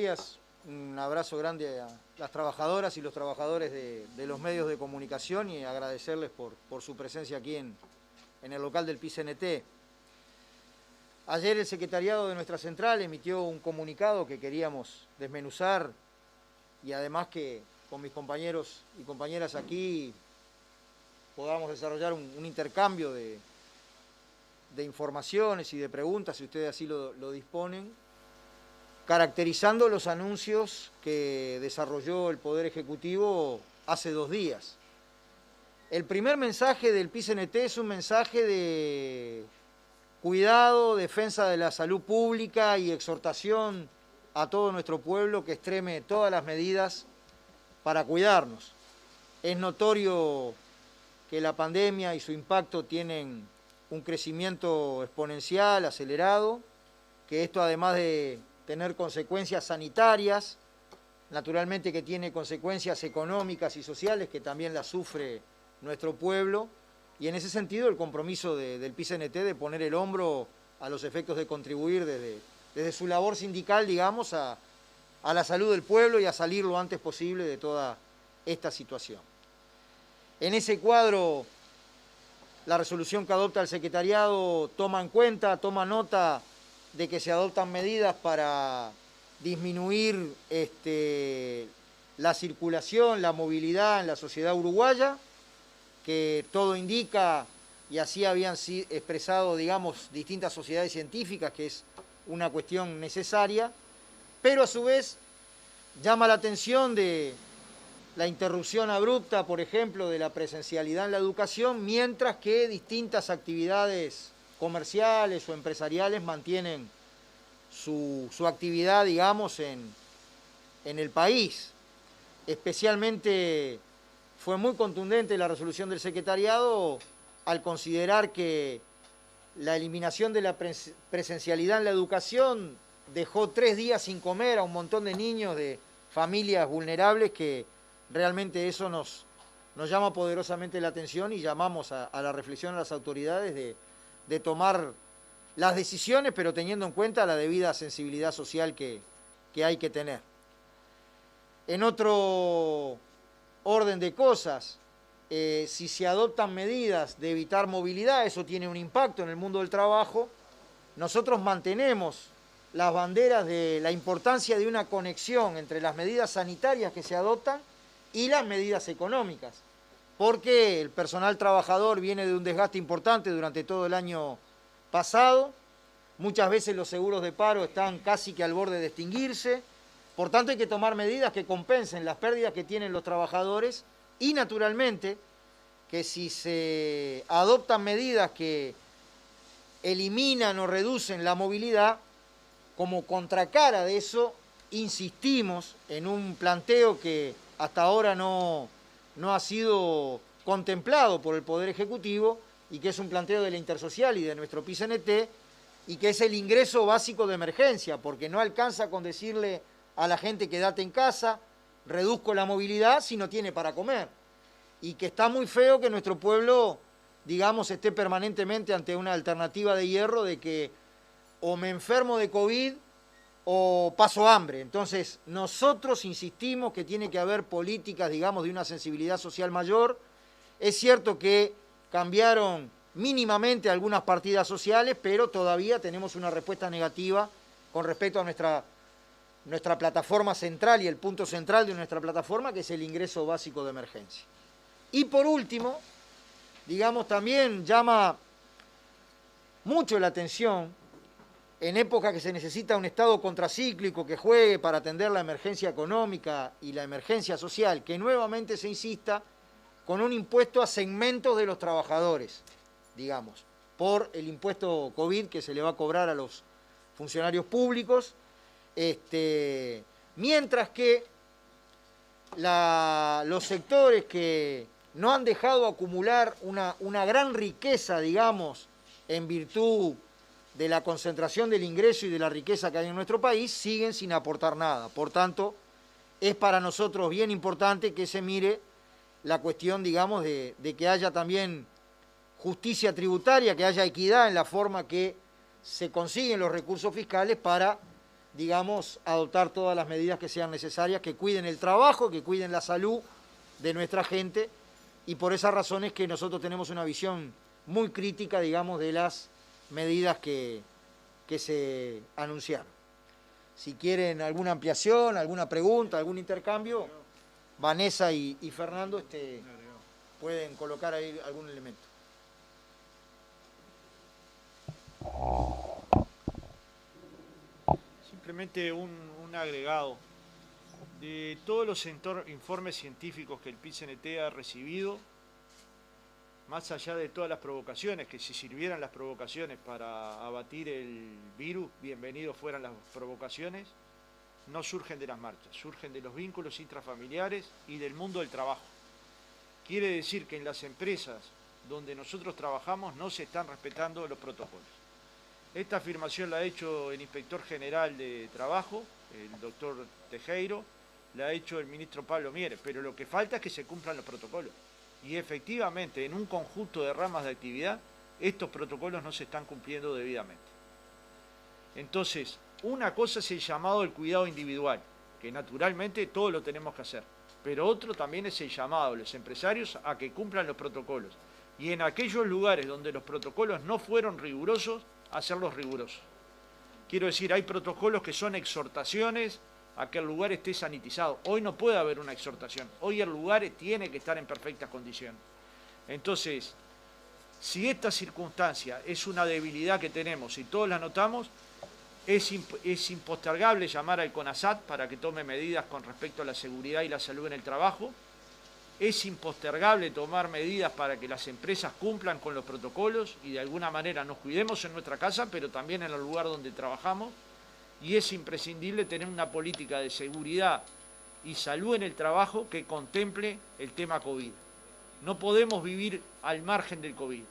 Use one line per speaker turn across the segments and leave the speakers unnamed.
días. Un abrazo grande a las trabajadoras y los trabajadores de los medios de comunicación y agradecerles por su presencia aquí en el local del PICNT. Ayer el secretariado de nuestra central emitió un comunicado que queríamos desmenuzar y además que con mis compañeros y compañeras aquí podamos desarrollar un intercambio de informaciones y de preguntas, si ustedes así lo disponen, caracterizando los anuncios que desarrolló el Poder Ejecutivo hace 2 días. El primer mensaje del PICNT es un mensaje de cuidado, defensa de la salud pública y exhortación a todo nuestro pueblo que extreme todas las medidas para cuidarnos. Es notorio que la pandemia y su impacto tienen un crecimiento exponencial, acelerado, que esto además de tener consecuencias sanitarias, naturalmente que tiene consecuencias económicas y sociales que también las sufre nuestro pueblo, y en ese sentido el compromiso del PICNT de poner el hombro a los efectos de contribuir desde su labor sindical, digamos, a la salud del pueblo y a salir lo antes posible de toda esta situación. En ese cuadro, la resolución que adopta el secretariado toma en cuenta, toma nota de que se adoptan medidas para disminuir la circulación, la movilidad en la sociedad uruguaya, que todo indica, y así habían expresado, digamos, distintas sociedades científicas, que es una cuestión necesaria, pero a su vez llama la atención de la interrupción abrupta, por ejemplo, de la presencialidad en la educación, mientras que distintas actividades comerciales o empresariales mantienen su actividad, digamos, en el país. Especialmente fue muy contundente la resolución del secretariado al considerar que la eliminación de la presencialidad en la educación dejó 3 días sin comer a un montón de niños de familias vulnerables, que realmente eso nos llama poderosamente la atención y llamamos a la reflexión a las autoridades de tomar las decisiones, pero teniendo en cuenta la debida sensibilidad social que hay que tener. En otro orden de cosas, si se adoptan medidas de evitar movilidad, eso tiene un impacto en el mundo del trabajo. Nosotros mantenemos las banderas de la importancia de una conexión entre las medidas sanitarias que se adoptan y las medidas económicas, porque el personal trabajador viene de un desgaste importante durante todo el año pasado, muchas veces los seguros de paro están casi que al borde de extinguirse, por tanto hay que tomar medidas que compensen las pérdidas que tienen los trabajadores y naturalmente que si se adoptan medidas que eliminan o reducen la movilidad, como contracara de eso, insistimos en un planteo que hasta ahora no ha sido contemplado por el Poder Ejecutivo y que es un planteo de la Intersocial y de nuestro PICNT, y que es el ingreso básico de emergencia, porque no alcanza con decirle a la gente quédate en casa, reduzco la movilidad si no tiene para comer. Y que está muy feo que nuestro pueblo, digamos, esté permanentemente ante una alternativa de hierro de que o me enfermo de COVID o paso hambre. Entonces, nosotros insistimos que tiene que haber políticas, digamos, de una sensibilidad social mayor. Es cierto que cambiaron mínimamente algunas partidas sociales, pero todavía tenemos una respuesta negativa con respecto a nuestra plataforma central y el punto central de nuestra plataforma, que es el ingreso básico de emergencia. Y por último, digamos, también llama mucho la atención, en época que se necesita un Estado contracíclico que juegue para atender la emergencia económica y la emergencia social, que nuevamente se insista con un impuesto a segmentos de los trabajadores, digamos, por el impuesto COVID que se le va a cobrar a los funcionarios públicos, mientras que los sectores que no han dejado acumular una gran riqueza, digamos, en virtud de la concentración del ingreso y de la riqueza que hay en nuestro país, siguen sin aportar nada. Por tanto, es para nosotros bien importante que se mire la cuestión, digamos, de que haya también justicia tributaria, que haya equidad en la forma que se consiguen los recursos fiscales para digamos, adoptar todas las medidas que sean necesarias, que cuiden el trabajo, que cuiden la salud de nuestra gente, y por esas razones que nosotros tenemos una visión muy crítica, digamos, de las medidas que se anunciaron. Si quieren alguna ampliación, alguna pregunta, algún intercambio, Vanessa y Fernando pueden colocar ahí algún elemento.
Simplemente un agregado. De todos los informes científicos que el PIT-CNT ha recibido, más allá de todas las provocaciones, que si sirvieran las provocaciones para abatir el virus, bienvenidos fueran las provocaciones, no surgen de las marchas, surgen de los vínculos intrafamiliares y del mundo del trabajo. Quiere decir que en las empresas donde nosotros trabajamos no se están respetando los protocolos. Esta afirmación la ha hecho el Inspector General de Trabajo, el doctor Tejero, la ha hecho el ministro Pablo Mieres, pero lo que falta es que se cumplan los protocolos. Y efectivamente, en un conjunto de ramas de actividad, estos protocolos no se están cumpliendo debidamente. Entonces, una cosa es el llamado al cuidado individual, que naturalmente todo lo tenemos que hacer, pero otro también es el llamado a los empresarios a que cumplan los protocolos. Y en aquellos lugares donde los protocolos no fueron rigurosos, hacerlos rigurosos. Quiero decir, hay protocolos que son exhortaciones a que el lugar esté sanitizado. Hoy no puede haber una exhortación. Hoy el lugar tiene que estar en perfectas condiciones. Entonces, si esta circunstancia es una debilidad que tenemos y todos la notamos, es impostergable llamar al CONASAT para que tome medidas con respecto a la seguridad y la salud en el trabajo. Es impostergable tomar medidas para que las empresas cumplan con los protocolos y de alguna manera nos cuidemos en nuestra casa, pero también en el lugar donde trabajamos. Y es imprescindible tener una política de seguridad y salud en el trabajo que contemple el tema COVID. No podemos vivir al margen del COVID.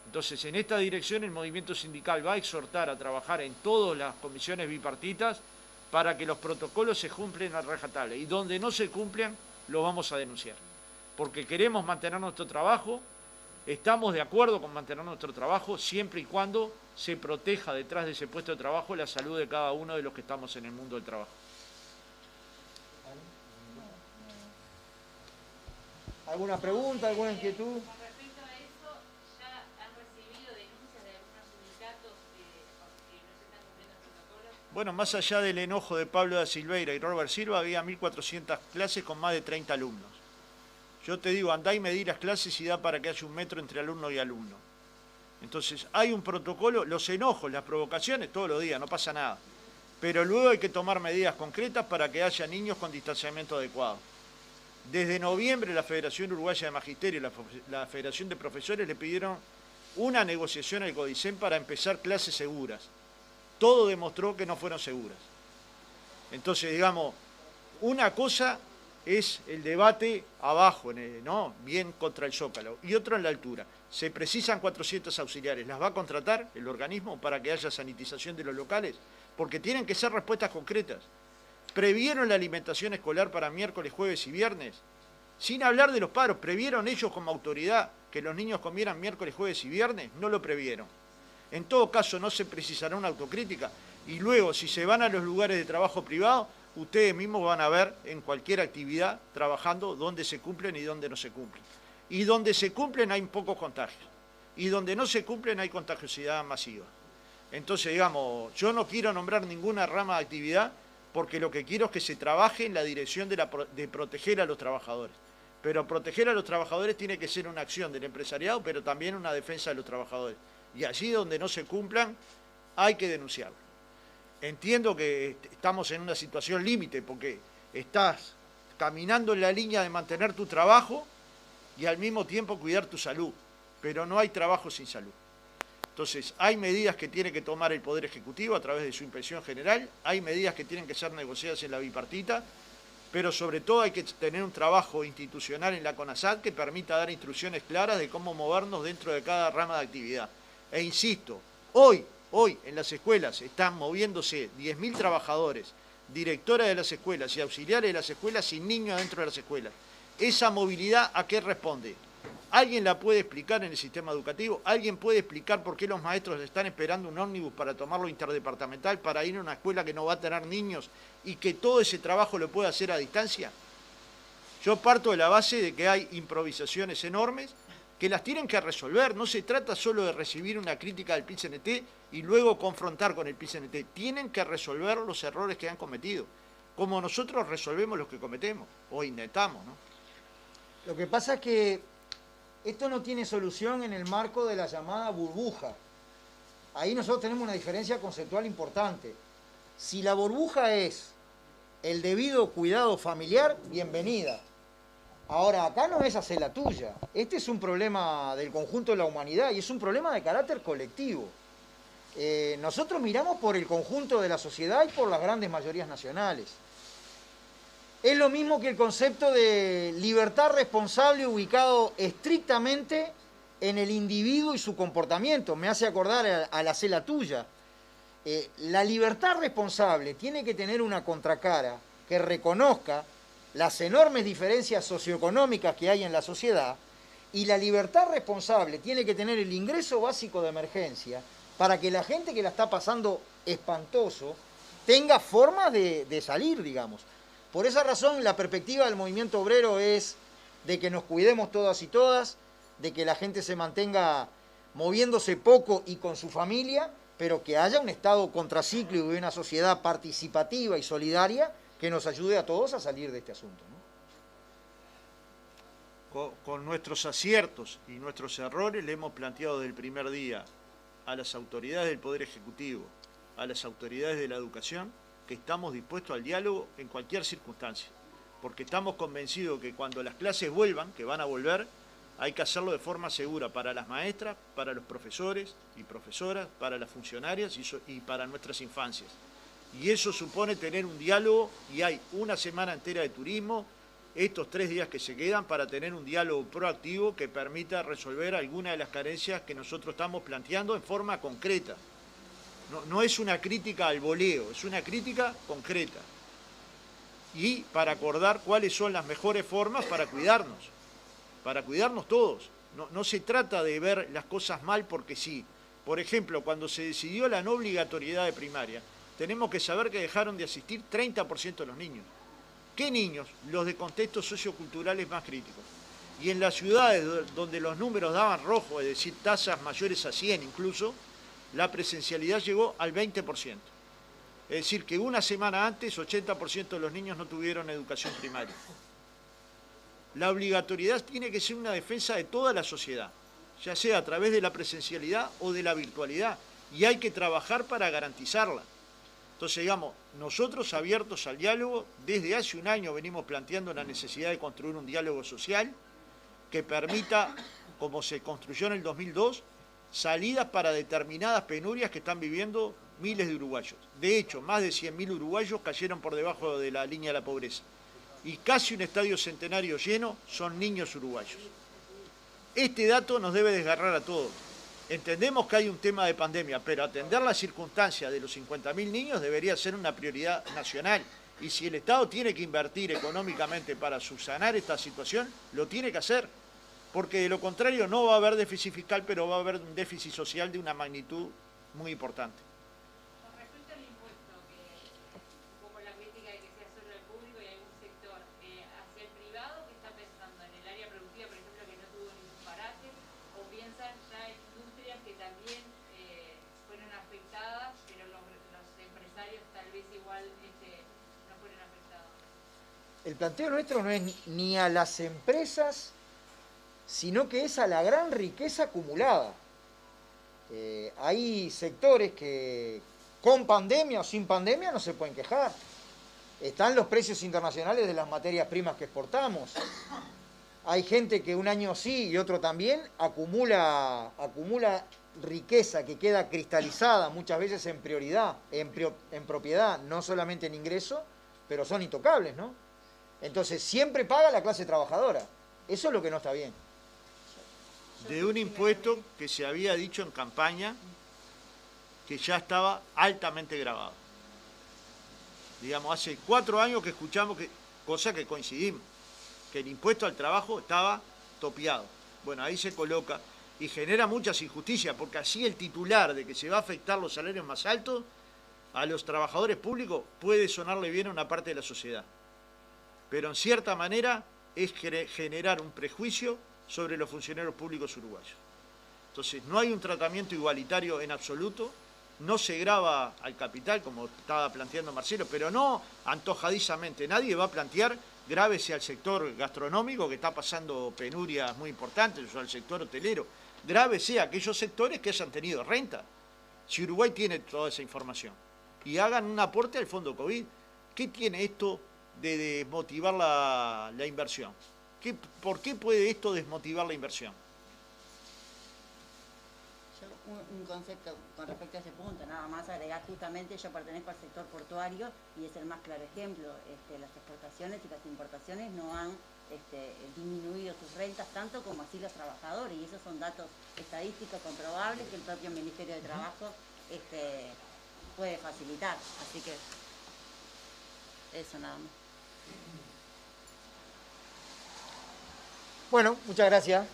Entonces, en esta dirección el movimiento sindical va a exhortar a trabajar en todas las comisiones bipartitas para que los protocolos se cumplan a rajatabla. Y donde no se cumplan, lo vamos a denunciar. Porque queremos mantener nuestro trabajo, estamos de acuerdo con mantener nuestro trabajo siempre y cuando se proteja detrás de ese puesto de trabajo la salud de cada uno de los que estamos en el mundo del trabajo.
¿Alguna pregunta, alguna inquietud?
Con respecto a eso, ¿ya han recibido denuncias de algunos sindicatos que no se están cumpliendo el protocolo?
Bueno, más allá del enojo de Pablo da Silveira y Robert Silva, había 1.400 clases con más de 30 alumnos. Yo te digo, andá y medí las clases y da para que haya 1 metro entre alumno y alumno. Entonces, hay un protocolo, los enojos, las provocaciones, todos los días, no pasa nada. Pero luego hay que tomar medidas concretas para que haya niños con distanciamiento adecuado. Desde noviembre la Federación Uruguaya de Magisterio y la Federación de Profesores le pidieron una negociación al CODICEN para empezar clases seguras. Todo demostró que no fueron seguras. Entonces, digamos, una cosa es el debate abajo, ¿no? Bien contra el Zócalo, y otro en la altura. Se precisan 400 auxiliares. ¿Las va a contratar el organismo para que haya sanitización de los locales? Porque tienen que ser respuestas concretas. ¿Previeron la alimentación escolar para miércoles, jueves y viernes? Sin hablar de los paros, ¿previeron ellos como autoridad que los niños comieran miércoles, jueves y viernes? No lo previeron. En todo caso, no se precisará una autocrítica. Y luego, si se van a los lugares de trabajo privado, ustedes mismos van a ver en cualquier actividad trabajando dónde se cumplen y dónde no se cumplen. Y donde se cumplen hay pocos contagios. Y donde no se cumplen hay contagiosidad masiva. Entonces, digamos, yo no quiero nombrar ninguna rama de actividad porque lo que quiero es que se trabaje en la dirección de proteger a los trabajadores. Pero proteger a los trabajadores tiene que ser una acción del empresariado, pero también una defensa de los trabajadores. Y allí donde no se cumplan, hay que denunciarlo. Entiendo que estamos en una situación límite porque estás caminando en la línea de mantener tu trabajo y al mismo tiempo cuidar tu salud, pero no hay trabajo sin salud. Entonces, hay medidas que tiene que tomar el Poder Ejecutivo a través de su Inspección General, hay medidas que tienen que ser negociadas en la bipartita, pero sobre todo hay que tener un trabajo institucional en la CONASAT que permita dar instrucciones claras de cómo movernos dentro de cada rama de actividad. E insisto, hoy en las escuelas están moviéndose 10.000 trabajadores, directoras de las escuelas y auxiliares de las escuelas sin niños dentro de las escuelas. ¿Esa movilidad a qué responde? ¿Alguien la puede explicar en el sistema educativo? ¿Alguien puede explicar por qué los maestros están esperando un ómnibus para tomarlo interdepartamental, para ir a una escuela que no va a tener niños y que todo ese trabajo lo puede hacer a distancia? Yo parto de la base de que hay improvisaciones enormes que las tienen que resolver. No se trata solo de recibir una crítica del PIT-CNT y luego confrontar con el PIT-CNT. Tienen que resolver los errores que han cometido, como nosotros resolvemos los que cometemos o intentamos, ¿no?
Lo que pasa es que esto no tiene solución en el marco de la llamada burbuja. Ahí nosotros tenemos una diferencia conceptual importante. Si la burbuja es el debido cuidado familiar, bienvenida. Ahora, acá no es hacer la tuya. Este es un problema del conjunto de la humanidad y es un problema de carácter colectivo. Nosotros miramos por el conjunto de la sociedad y por las grandes mayorías nacionales. Es lo mismo que el concepto de libertad responsable ubicado estrictamente en el individuo y su comportamiento. Me hace acordar a la hacer la tuya. La libertad responsable tiene que tener una contracara que reconozca las enormes diferencias socioeconómicas que hay en la sociedad, y la libertad responsable tiene que tener el ingreso básico de emergencia para que la gente que la está pasando espantoso tenga formas de salir, digamos. Por esa razón, la perspectiva del movimiento obrero es de que nos cuidemos todas y todas, de que la gente se mantenga moviéndose poco y con su familia, pero que haya un Estado contracíclico y una sociedad participativa y solidaria que nos ayude a todos a salir de este asunto, ¿no?
Con nuestros aciertos y nuestros errores le hemos planteado desde el primer día a las autoridades del Poder Ejecutivo, a las autoridades de la educación, que estamos dispuestos al diálogo en cualquier circunstancia, porque estamos convencidos que cuando las clases vuelvan, que van a volver, hay que hacerlo de forma segura para las maestras, para los profesores y profesoras, para las funcionarias y para nuestras infancias. Y eso supone tener un diálogo, y hay una semana entera de turismo, estos 3 días que se quedan, para tener un diálogo proactivo que permita resolver algunas de las carencias que nosotros estamos planteando en forma concreta. No es una crítica al voleo, es una crítica concreta. Y para acordar cuáles son las mejores formas para cuidarnos todos. No se trata de ver las cosas mal porque sí. Por ejemplo, cuando se decidió la no obligatoriedad de primaria, tenemos que saber que dejaron de asistir 30% de los niños. ¿Qué niños? Los de contextos socioculturales más críticos. Y en las ciudades donde los números daban rojo, es decir, tasas mayores a 100 incluso, la presencialidad llegó al 20%. Es decir, que una semana antes 80% de los niños no tuvieron educación primaria. La obligatoriedad tiene que ser una defensa de toda la sociedad, ya sea a través de la presencialidad o de la virtualidad, y hay que trabajar para garantizarla. Entonces, digamos, nosotros abiertos al diálogo, desde hace un año venimos planteando la necesidad de construir un diálogo social que permita, como se construyó en el 2002, salidas para determinadas penurias que están viviendo miles de uruguayos. De hecho, más de 100.000 uruguayos cayeron por debajo de la línea de la pobreza. Y casi un estadio centenario lleno son niños uruguayos. Este dato nos debe desgarrar a todos. Entendemos que hay un tema de pandemia, pero atender la circunstancia de los 50.000 niños debería ser una prioridad nacional. Y si el Estado tiene que invertir económicamente para subsanar esta situación, lo tiene que hacer. Porque de lo contrario no va a haber déficit fiscal, pero va a haber un déficit social de una magnitud muy importante.
Con respecto al impuesto, que un poco la crítica de que sea solo el público y algún sector, hacia el privado, que está pensando en el área productiva, por ejemplo, que no tuvo ningún parate, o piensan ya en industrias que también fueron afectadas, pero los empresarios tal vez igual no fueron afectados.
El planteo nuestro no es ni a las empresas, sino que es a la gran riqueza acumulada. Hay sectores que con pandemia o sin pandemia no se pueden quejar. Están los precios internacionales de las materias primas que exportamos. Hay gente que un año sí y otro también acumula riqueza que queda cristalizada muchas veces en prioridad, en propiedad, no solamente en ingreso, pero son intocables, ¿no? Entonces siempre paga la clase trabajadora. Eso es lo que no está bien.
De un impuesto que se había dicho en campaña que ya estaba altamente gravado. Digamos, hace 4 años que escuchamos, cosa que coincidimos, que el impuesto al trabajo estaba topeado. Bueno, ahí se coloca y genera muchas injusticias, porque así el titular de que se va a afectar los salarios más altos a los trabajadores públicos puede sonarle bien a una parte de la sociedad. Pero en cierta manera es generar un prejuicio sobre los funcionarios públicos uruguayos. Entonces, no hay un tratamiento igualitario en absoluto, no se grava al capital, como estaba planteando Marcelo, pero no antojadizamente. Nadie va a plantear grávese al sector gastronómico, que está pasando penurias muy importantes, o al sector hotelero. Grávese a aquellos sectores que hayan tenido renta, si Uruguay tiene toda esa información. Y hagan un aporte al fondo COVID. ¿Qué tiene esto de desmotivar la inversión? ¿Por qué puede esto desmotivar la inversión?
Un concepto con respecto a ese punto, nada más agregar, justamente yo pertenezco al sector portuario y es el más claro ejemplo. Las exportaciones y las importaciones no han disminuido sus rentas tanto como así los trabajadores, y esos son datos estadísticos comprobables que el propio Ministerio de Trabajo puede facilitar. Así que eso nada más.
Bueno, muchas gracias.